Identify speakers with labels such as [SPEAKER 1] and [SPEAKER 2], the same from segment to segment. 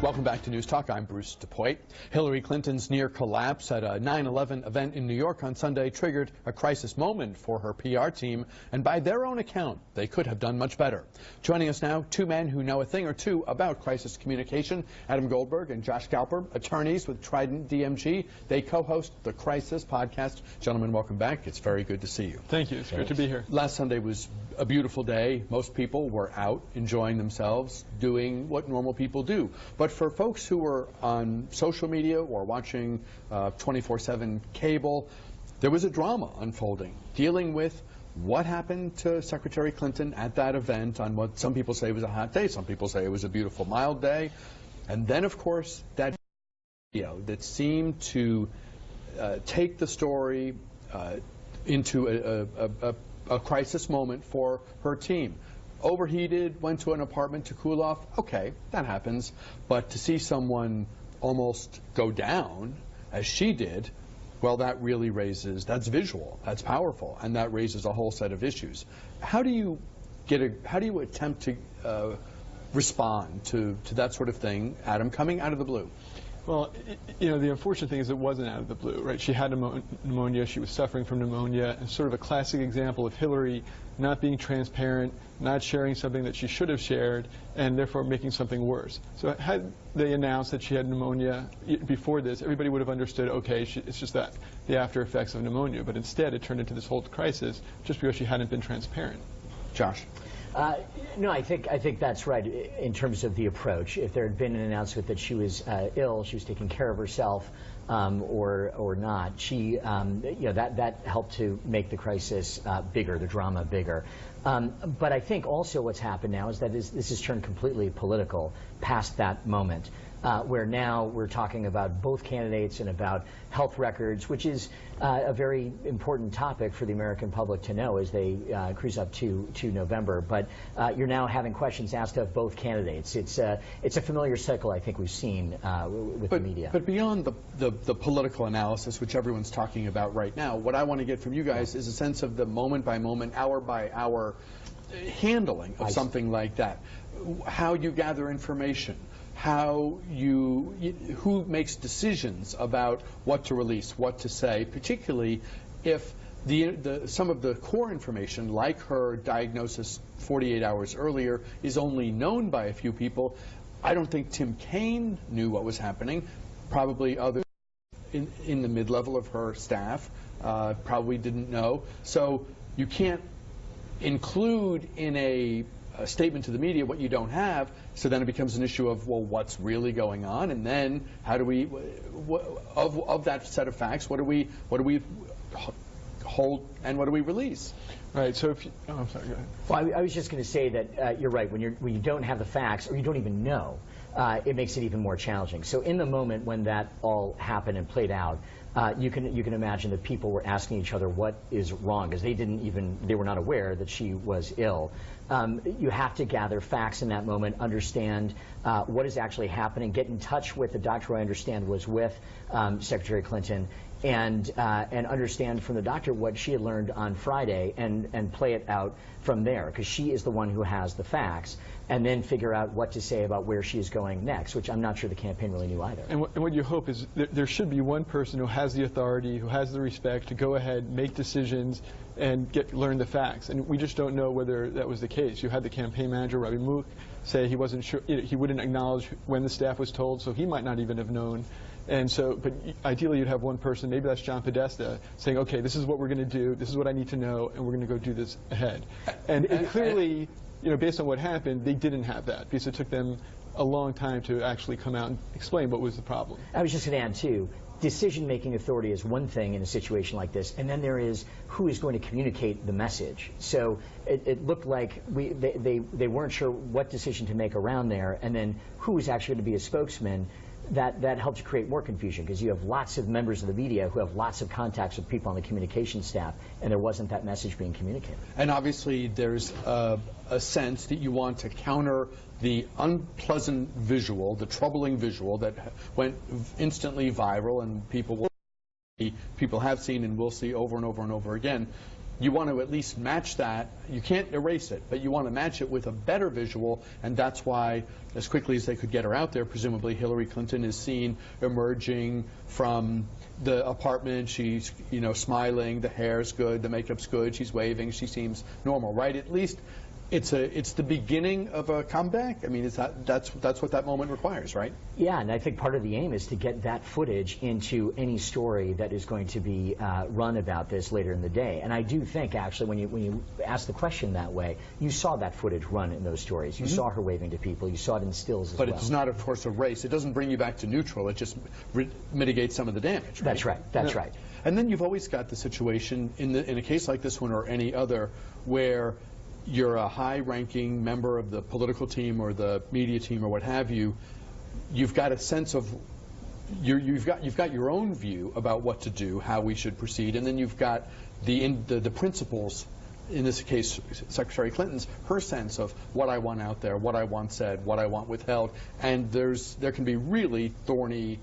[SPEAKER 1] Welcome back to News Talk. I'm Bruce DePoit. Hillary Clinton's near collapse at a 9/11 event in New York on Sunday triggered a crisis moment for her PR team, and by their own account, they could have done much better. Joining us now, two men who know a thing or two about crisis communication, Adam Goldberg and Josh Galper, attorneys with Trident DMG. They co-host the Crisis podcast. Gentlemen, welcome back. It's very good to see you.
[SPEAKER 2] Thank you. It's great to be here.
[SPEAKER 1] Last Sunday was a beautiful day. Most people were out enjoying themselves, doing what normal people do. But for folks who were on social media or watching 24/7 cable, there was a drama unfolding, dealing with what happened to Secretary Clinton at that event on what some people say was a hot day, some people say it was a beautiful, mild day. And then, of course, that video that seemed to take the story into a crisis moment for her team. Overheated, went to an apartment to cool off. Okay, that happens. But to see someone almost go down, as she did, well, that really raises, that's visual, that's powerful, and that raises a whole set of issues. How do you attempt to respond to that sort of thing, Adam, coming out of the blue?
[SPEAKER 2] Well, you know, the unfortunate thing is it wasn't out of the blue, right? She had pneumonia. She was suffering from pneumonia. And sort of a classic example of Hillary not being transparent, not sharing something that she should have shared, and therefore making something worse. So had they announced that she had pneumonia before this, everybody would have understood, okay, it's just that the after effects of pneumonia. But instead, it turned into this whole crisis just because she hadn't been transparent.
[SPEAKER 1] Josh?
[SPEAKER 3] No, I think that's right in terms of the approach. If there had been an announcement that she was ill, she was taking care of herself, or not, she, that helped to make the crisis bigger, the drama bigger. But I think also what's happened now is that this has turned completely political past that moment. Where now we're talking about both candidates and about health records, which is a very important topic for the American public to know as they cruise up to November. But you're now having questions asked of both candidates. It's a familiar cycle I think we've seen with the media.
[SPEAKER 1] But beyond the political analysis, which everyone's talking about right now, what I want to get from you guys is a sense of the moment-by-moment, hour-by-hour handling of something like that. How you gather information. Who makes decisions about what to release, what to say, particularly if some of the core information, like her diagnosis 48 hours earlier, is only known by a few people. I don't think Tim Kaine knew what was happening. Probably others in the mid-level of her staff probably didn't know. So you can't include in a statement to the media what you don't have, so then it becomes an issue of, well, what's really going on, and then how do we, of that set of facts, what do we hold and what do we release?
[SPEAKER 2] Right. So if you, oh, I'm sorry. Go ahead.
[SPEAKER 3] Well, I was just going to say that you're right. When you don't have the facts or you don't even know, it makes it even more challenging. So in the moment when that all happened and played out, you can imagine that people were asking each other what is wrong, because they were not aware that she was ill. You have to gather facts in that moment, understand what is actually happening, get in touch with the doctor who I understand was with Secretary Clinton, and understand from the doctor what she had learned on Friday, and play it out from there, because she is the one who has the facts, and then figure out what to say about where she is going next, which I'm not sure the campaign really knew either.
[SPEAKER 2] And what you hope is there should be one person who has the authority, who has the respect to go ahead, make decisions, and learn the facts. And we just don't know whether that was the case. You had the campaign manager, Ravi Mook, say he wasn't sure, he wouldn't acknowledge when the staff was told, so he might not even have known. And so, but ideally you'd have one person, maybe that's John Podesta, saying, okay, this is what we're going to do, this is what I need to know, and we're going to go do this ahead. And clearly, you know, based on what happened, they didn't have that, because it took them a long time to actually come out and explain what was the problem.
[SPEAKER 3] I was just going to add, too, decision-making authority is one thing in a situation like this, and then there is who is going to communicate the message. So it looked like they weren't sure what decision to make around there, and then who was actually going to be a spokesman. That helps create more confusion, because you have lots of members of the media who have lots of contacts with people on the communications staff, and there wasn't that message being communicated.
[SPEAKER 1] And obviously there's a sense that you want to counter the unpleasant visual, the troubling visual that went instantly viral, and people have seen and will see over and over and over again. you want to at least match that. You can't erase it, but you want to match it with a better visual, and that's why, as quickly as they could get her out there, presumably Hillary Clinton is seen emerging from the apartment. She's, smiling, the hair's good, the makeup's good, she's waving, she seems normal, right? At least it's the beginning of a comeback. I mean, that's what that moment requires, right?
[SPEAKER 3] Yeah, and I think part of the aim is to get that footage into any story that is going to be run about this later in the day. And I do think, actually, when you ask the question that way, you saw that footage run in those stories. You saw her waving to people. You saw it in stills as well.
[SPEAKER 1] But it's not, of course, a race. It doesn't bring you back to neutral. It just mitigates some of the damage, right?
[SPEAKER 3] That's right. That's right.
[SPEAKER 1] And then you've always got the situation in a case like this one or any other where you're a high-ranking member of the political team or the media team or what have you. You've got a sense of you've got your own view about what to do, how we should proceed, and then you've got the principles. In this case, Secretary Clinton's, her sense of what I want out there, what I want said, what I want withheld, and there can be really thorny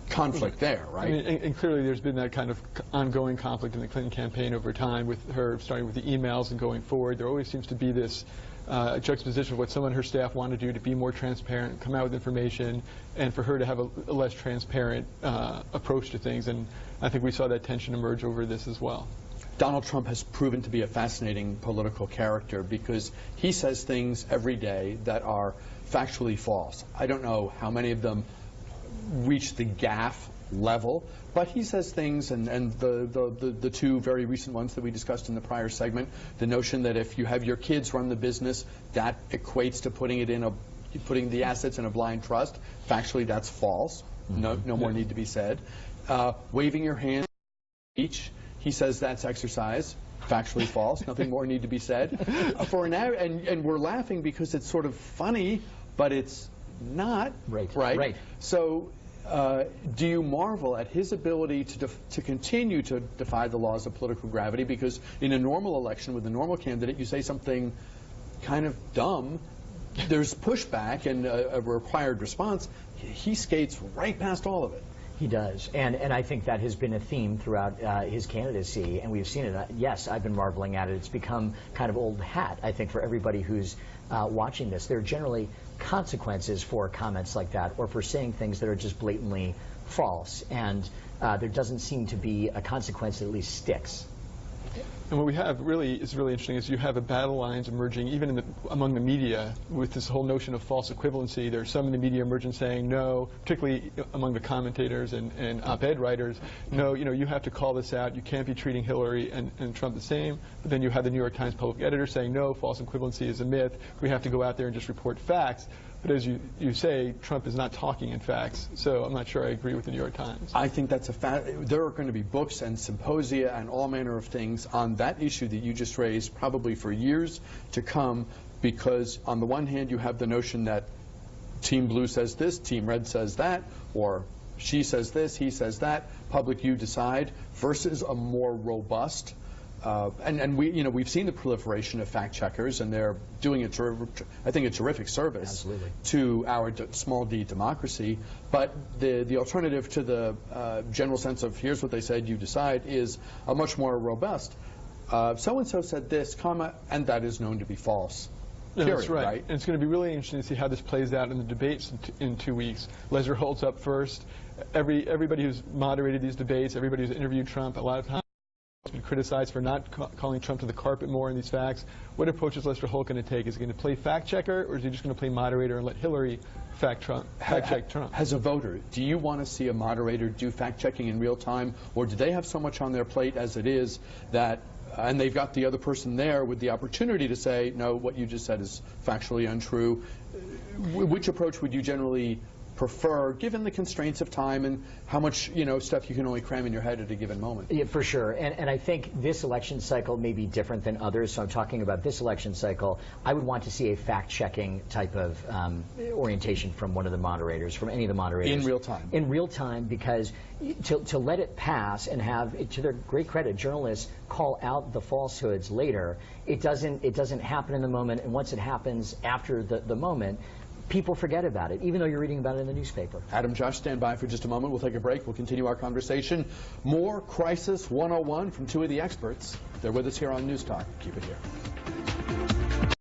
[SPEAKER 1] conflict there, right?
[SPEAKER 2] I mean, and clearly there's been that kind of ongoing conflict in the Clinton campaign over time, with her starting with the emails and going forward. There always seems to be this juxtaposition of what some on her staff want to do to be more transparent, come out with information, and for her to have a less transparent approach to things. And I think we saw that tension emerge over this as well.
[SPEAKER 1] Donald Trump has proven to be a fascinating political character because he says things every day that are factually false. I don't know how many of them reach the gaffe level, but he says things, and the two very recent ones that we discussed in the prior segment, the notion that if you have your kids run the business, that equates to putting the assets in a blind trust. Factually, that's false. No more need to be said. Waving your hand each, he says that's exercise. Factually false. Nothing more need to be said. And we're laughing because it's sort of funny, but it's not. Right. So do you marvel at his ability to continue to defy the laws of political gravity? Because in a normal election with a normal candidate, you say something kind of dumb, there's pushback and a required response. He skates right past all of it.
[SPEAKER 3] He does, and I think that has been a theme throughout his candidacy, and we've seen it. Yes, I've been marveling at it. It's become kind of old hat, I think, for everybody who's watching this. There are generally consequences for comments like that, or for saying things that are just blatantly false, and there doesn't seem to be a consequence that at least sticks.
[SPEAKER 2] And what we have really is really interesting is you have a battle lines emerging even among the media with this whole notion of false equivalency. There's some in the media emerging saying no, particularly among the commentators and op-ed writers, no, you have to call this out. You can't be treating Hillary and Trump the same. But then you have the New York Times public editor saying no, false equivalency is a myth. We have to go out there and just report facts. But as you say, Trump is not talking in facts, so I'm not sure I agree with the New York Times.
[SPEAKER 1] I think that's a fact. There are going to be books and symposia and all manner of things on that issue that you just raised probably for years to come, because on the one hand you have the notion that Team Blue says this, Team Red says that, or she says this, he says that, public you decide, versus a more robust and we've seen the proliferation of fact checkers, and they're doing I think a terrific service to our small d democracy. But the alternative to the general sense of here's what they said, you decide, is a much more robust. So and so said this, comma, and that is known to be false. Period,
[SPEAKER 2] that's right. And it's going to be really interesting to see how this plays out in the debates in 2 weeks. Leslie holds up first. Everybody who's moderated these debates, everybody who's interviewed Trump, a lot of times been criticized for not calling Trump to the carpet more in these facts. What approach is Lester Holt going to take? Is he going to play fact checker, or is he just going to play moderator and let Hillary fact check Trump?
[SPEAKER 1] As a voter, do you want to see a moderator do fact checking in real time, or do they have so much on their plate as it is that and they've got the other person there with the opportunity to say, no, what you just said is factually untrue? Which approach would you generally prefer, given the constraints of time and how much stuff you can only cram in your head at a given moment?
[SPEAKER 3] Yeah, for sure. And I think this election cycle may be different than others. So I'm talking about this election cycle. I would want to see a fact-checking type of orientation from one of the moderators, from any of the moderators.
[SPEAKER 1] In real time.
[SPEAKER 3] In real time, because to let it pass and have, to their great credit, journalists call out the falsehoods later, it doesn't happen in the moment. And once it happens after the moment, people forget about it, even though you're reading about it in the newspaper.
[SPEAKER 1] Adam, Josh, stand by for just a moment. We'll take a break. We'll continue our conversation. More Crisis 101 from two of the experts. They're with us here on News Talk. Keep it here.